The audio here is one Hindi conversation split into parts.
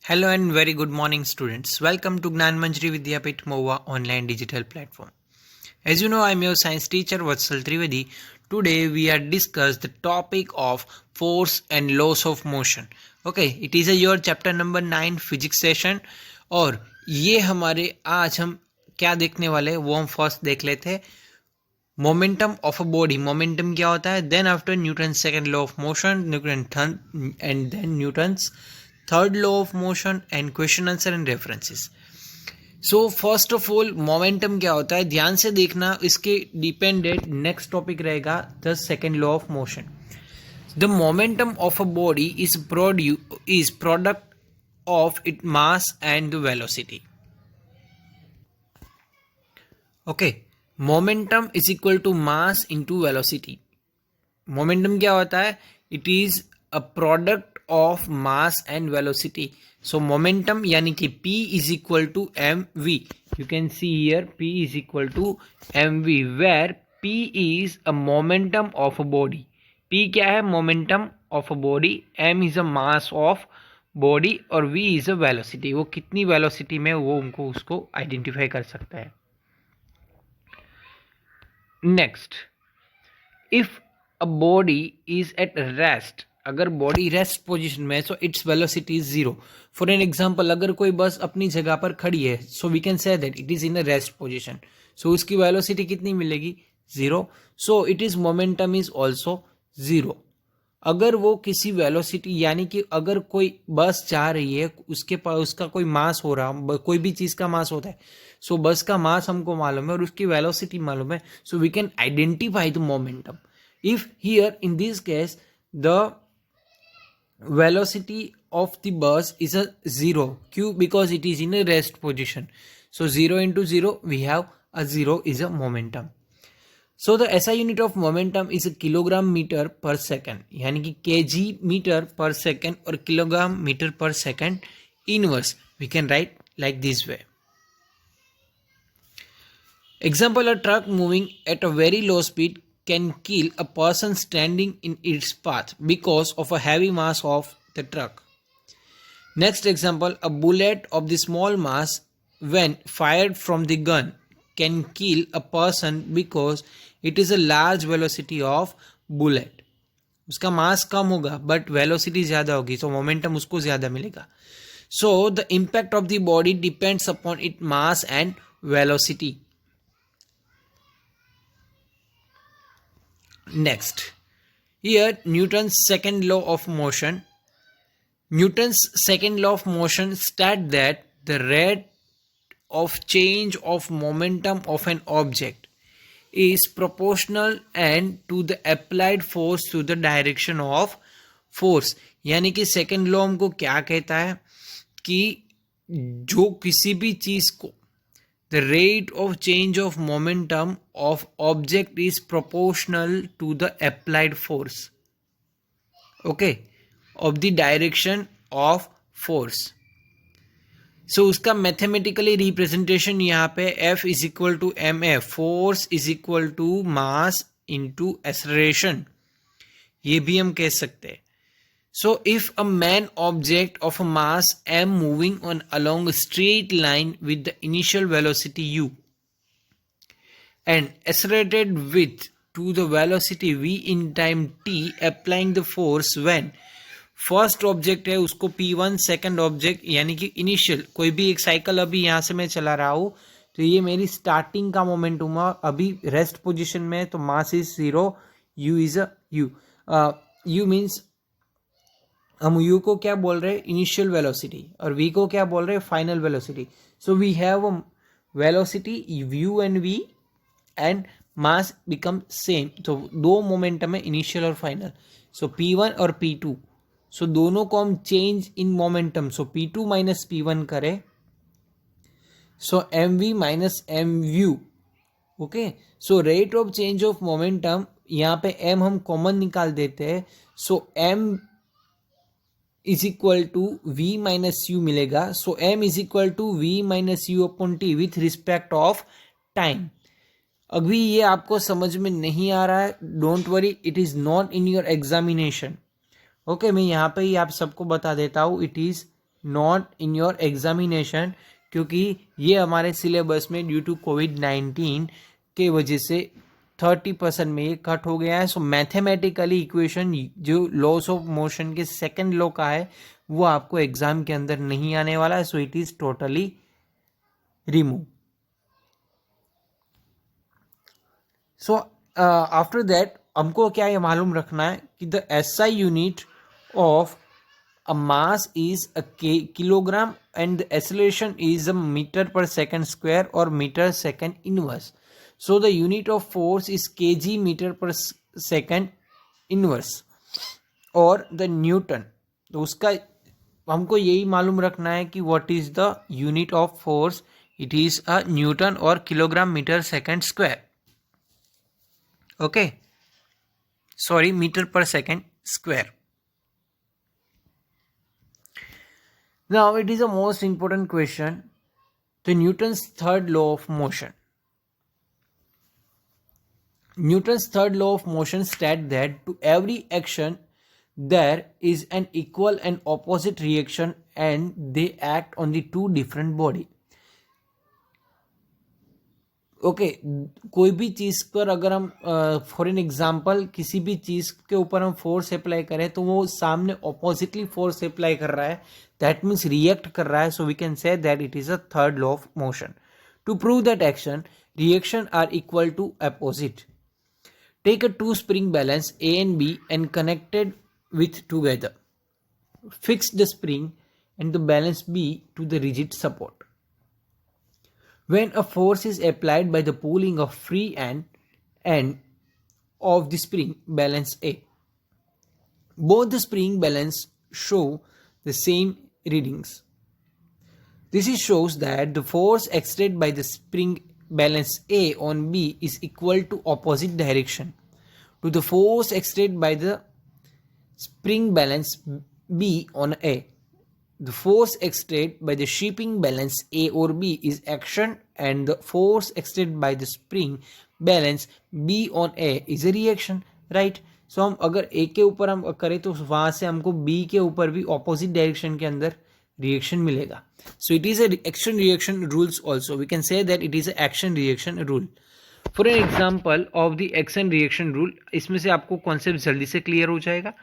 Hello and very good morning, students. Welcome to Gnan Manjri Vidyapit MOVA online digital platform. As you know, I'm your science teacher Vatsal Trivedi. Today we are discuss the topic of force and laws of motion. Okay, it is your chapter number 9 physics session और ये हमारे आज हम क्या देखने वाले हैं वो हम फर्स्ट देख लेते हैं. Momentum of a body. Momentum क्या होता है? Then after Newton second law of motion, Newton and then Newton's third law of motion and question answer and references. So first of all momentum क्या होता है ध्यान से देखना, इसके डिपेंडेंट नेक्स्ट टॉपिक रहेगा the second law of motion. The momentum of a body is product of it mass and the velocity. Okay, momentum is equal to mass into velocity. Momentum क्या होता है? It is a product of mass and velocity. So momentum यानी कि P is equal to mv. You can see here P is equal to mv where P is a momentum of a body. P क्या है? Momentum of a body. M is a mass of body और V is a velocity. वो कितनी velocity में वो उनको उसको identify कर सकता है. Next, if a body is at rest, अगर बॉडी रेस्ट पोजीशन में है so its velocity is zero. For an example, अगर कोई बस अपनी जगह पर खड़ी है so we can say that it is in a rest position. So उसकी वेलोसिटी कितनी मिलेगी? Zero. So it is momentum is also zero. अगर वो किसी वेलोसिटी यानी कि अगर कोई बस जा रही है उसके पास उसका कोई मास हो रहा, कोई भी चीज का मास होता है, सो बस का मास हमको मालूम है और उसकी वेलोसिटी मालूम है, so we can identify the momentum. If here in this case the velocity of the bus is a zero. Q because it is in a rest position. So 0 into 0 we have a 0 is a momentum. So the SI unit of momentum is a kilogram meter per second. यानी कि kg meter per second और kilogram meter per second inverse. We can write like this way. Example, a truck moving at a very low speed can kill a person standing in its path because of a heavy mass of the truck. Next example, a bullet of the small mass when fired from the gun can kill a person because it is a large velocity of bullet. उसका मास कम होगा बट वेलोसिटी ज़्यादा होगी तो मोमेंटम उसको ज़्यादा मिलेगा. So the impact of the body depends upon its mass and velocity. Next, here Newton's second law of motion. Newton's second law of motion states that the rate of change of momentum of an object is proportional and to the applied force to the direction of force. यानी कि सेकेंड लॉ हमको क्या कहता है कि जो किसी भी चीज को the rate of change of momentum of object is proportional to the applied force, okay, of the direction of force. So उसका मैथमेटिकली रिप्रेजेंटेशन यहाँ पे F is equal to mf, force is equal to mass into acceleration, ये भी हम कह सकते हैं. So if a man object of a mass m moving on along a straight line with the initial velocity u and accelerated with to the velocity v in time t applying the force when first object है उसको p1, सेकंड ऑब्जेक्ट यानी कि इनिशियल कोई भी एक साइकिल अभी यहाँ से मैं चला रहा हूँ तो ये मेरी स्टार्टिंग का मोमेंटम हुआ, अभी रेस्ट पोजीशन में तो mass is zero, u is a u means हम u को क्या बोल रहे हैं? इनिशियल वेलोसिटी, और v को क्या बोल रहे हैं? Final velocity. So we have a velocity u and v and mass become same. तो दो मोमेंटम है, इनिशियल और फाइनल. सो p1 और p2, सो दोनों को हम change in momentum, so p2 minus p1 करें, so mv minus mu. Okay, so rate of change of momentum यहाँ पे m हम कॉमन निकाल देते हैं, so m is equal to v minus u मिलेगा. So m is equal to v minus u upon t with respect of time. अभी ये आपको समझ में नहीं आ रहा है, don't worry, it is not in your examination. Okay, मैं यहाँ पे ही आप सबको बता देता हूँ, it is not in your examination, क्योंकि ये हमारे सिलेबस में ड्यू टू कोविड-19 के वजह से 30% में ये कट हो गया है. सो मैथमेटिकली इक्वेशन जो लॉस ऑफ मोशन के सेकंड लॉ का है वो आपको एग्जाम के अंदर नहीं आने वाला है. सो it is totally remove. So after that हमको क्या ये मालूम रखना है कि the SI unit of a mass is a kilogram and the acceleration is a meter per second square or meter second inverse. So the unit of force is kg meter per second inverse और the Newton. तो उसका हमको यही मालूम रखना है कि what is the unit of force. It is a Newton और kilogram metre second square. Okay, sorry, meter per second square. Now it is a most important question, the Newton's third law of motion. Newton's third law of motion states that to every action there is an equal and opposite reaction and they act on the two different body. Okay कोई भी चीज़ पर अगर हम फॉर एन एग्जांपल किसी भी चीज़ के ऊपर हम फोर्स अप्लाई करें तो वो सामने ऑपोजिटली फोर्स अप्लाई कर रहा है, दैट मीन्स रिएक्ट कर रहा है. So we can say that it is a third law of motion. To prove that action reaction are equal to opposite, take a two spring balance A and B and connected with together. Fix the spring and the balance B to the rigid support. When a force is applied by the pulling of free end of the spring balance A, both the spring balance show the same readings. This shows that the force exerted by the spring balance A on B is equal to opposite direction to the force exerted by the spring balance B on A. The force exerted by the shipping balance A or B is action and the force exerted by the spring balance B on A is a reaction, right? So हम अगर A के ऊपर हम करें तो वहाँ से हमको B के ऊपर भी opposite direction के अंदर reaction मिलेगा. So it is a action reaction rules also. We can say that it is a action reaction rule. For an example of the action reaction rule, इसमें से आपको concept जल्दी से clear हो जाएगा.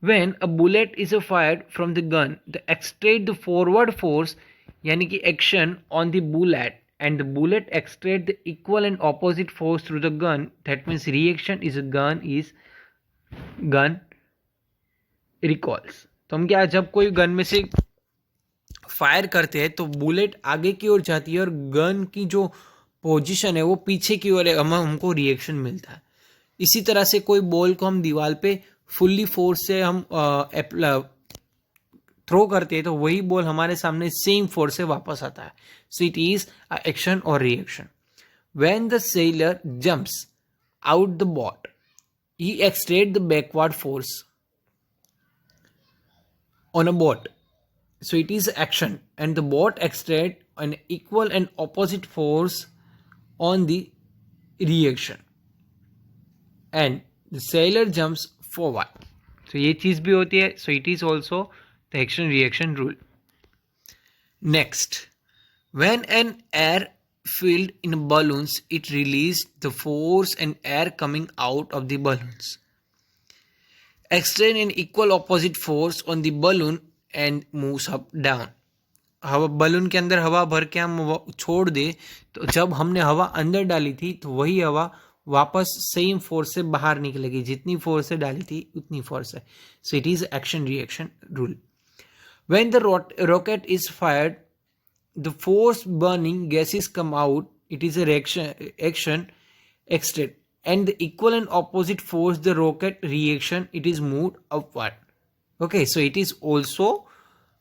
When a bullet is fired from the gun, the extract the forward force यानी कि action on the bullet and the bullet extract the equal and opposite force through the gun. That means reaction is a gun recoils. तो हम क्या जब कोई गन में से फायर करते हैं तो बुलेट आगे की ओर जाती है और गन की जो पोजीशन है वो पीछे की ओर है, हमको रिएक्शन मिलता है. इसी तरह से कोई बॉल को हम दीवार पे फुल्ली फोर्स से हम थ्रो करते हैं तो वही बॉल हमारे सामने सेम फोर्स से वापस आता है. सो इट इज एक्शन और reaction. When the seller jumps out the boat he एक्सटेड the backward force on a boat. So it is action and the boat exerted an equal and opposite force on the reaction and the sailor jumps forward. So ये चीज भी होती है. So it is also the action reaction rule. Next, when an air filled in balloons, it released the force and air coming out of the balloons. Extend an equal opposite force on the balloon and moves up down. हवा बलून के अंदर हवा भर के हम छोड़ दे तो जब हमने हवा अंदर डाली थी तो वही हवा वापस सेम फोर्स से बाहर निकलेगी, जितनी फोर्स से डाली थी उतनी फोर्स है. सो it is action reaction rule. When the rocket is fired the force burning gases come out, it is action एक्सटेड and the equal and opposite force the rocket reaction, it is moved upward. Okay, so it is also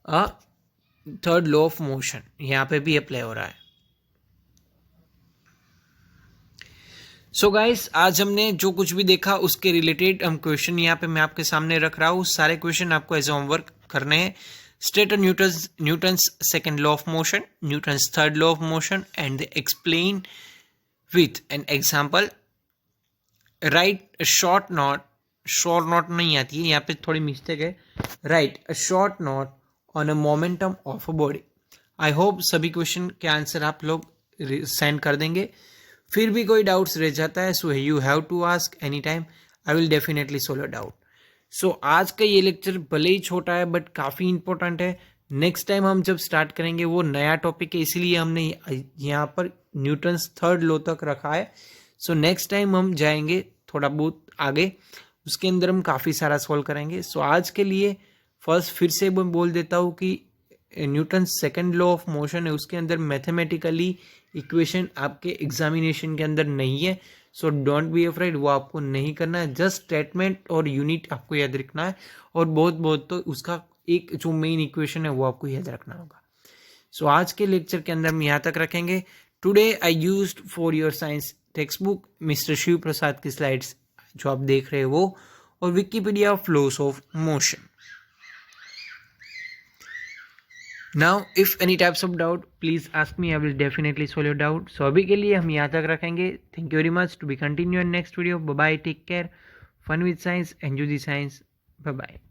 a third law of motion. यहाँ पे भी अप्लाई हो रहा है. सो गाइस आज हमने जो कुछ भी देखा उसके रिलेटेड हम क्वेश्चन यहाँ पे मैं आपके सामने रख रहा हूँ. सारे क्वेश्चन आपको एज होमवर्क करने हैं. State Newton's second law of motion, Newton's third law of motion and explain with an example. Right short not नहीं आती है यहाँ पे, थोड़ी मिस्टेक है. Right a short not on a momentum of a body. I hope सभी क्वेश्चन के आंसर आप लोग सेंड कर देंगे। फिर भी कोई डाउट्स रह जाता है so you have to ask any time, I will definitely solve doubt. So आज का ये लेक्चर भले ही छोटा है बट काफ़ी इंपॉर्टेंट है। नेक्स्ट टाइम हम जब स्टार्ट करेंगे वो नया टॉपिक है, इसलिए हमने यहाँ पर न्यूटन्स थर्ड लॉ तक रखा है। सो नेक्स्ट टाइम हम जाएंगे थोड़ा बहुत आगे, उसके अंदर हम काफ़ी सारा सॉल्व करेंगे। सो आज के लिए फर्स्ट फिर से मैं बोल देता हूँ कि Newton second law of motion है, उसके अंदर मैथमेटिकली इक्वेशन आपके एग्जामिनेशन के अंदर नहीं है। सो डोंट बी अफ्रेड, वो आपको नहीं करना है। जस्ट स्टेटमेंट और यूनिट आपको याद रखना है, और बहुत बहुत तो उसका एक जो मेन इक्वेशन है वो आपको याद रखना होगा। सो आज के लेक्चर के अंदर हम यहाँ तक रखेंगे। Today I used for your science text book mister Shiv Prasad की स्लाइड्स जो आप देख रहे हो वो, और Wikipedia of laws of motion. Now, if any types of doubt, please ask me. I will definitely solve your doubt. So अभी के लिए हम यहाँ तक रखेंगे. Thank you very much. To be continued in next video. Bye bye. Take care. Fun with science. Enjoy the science. Bye bye.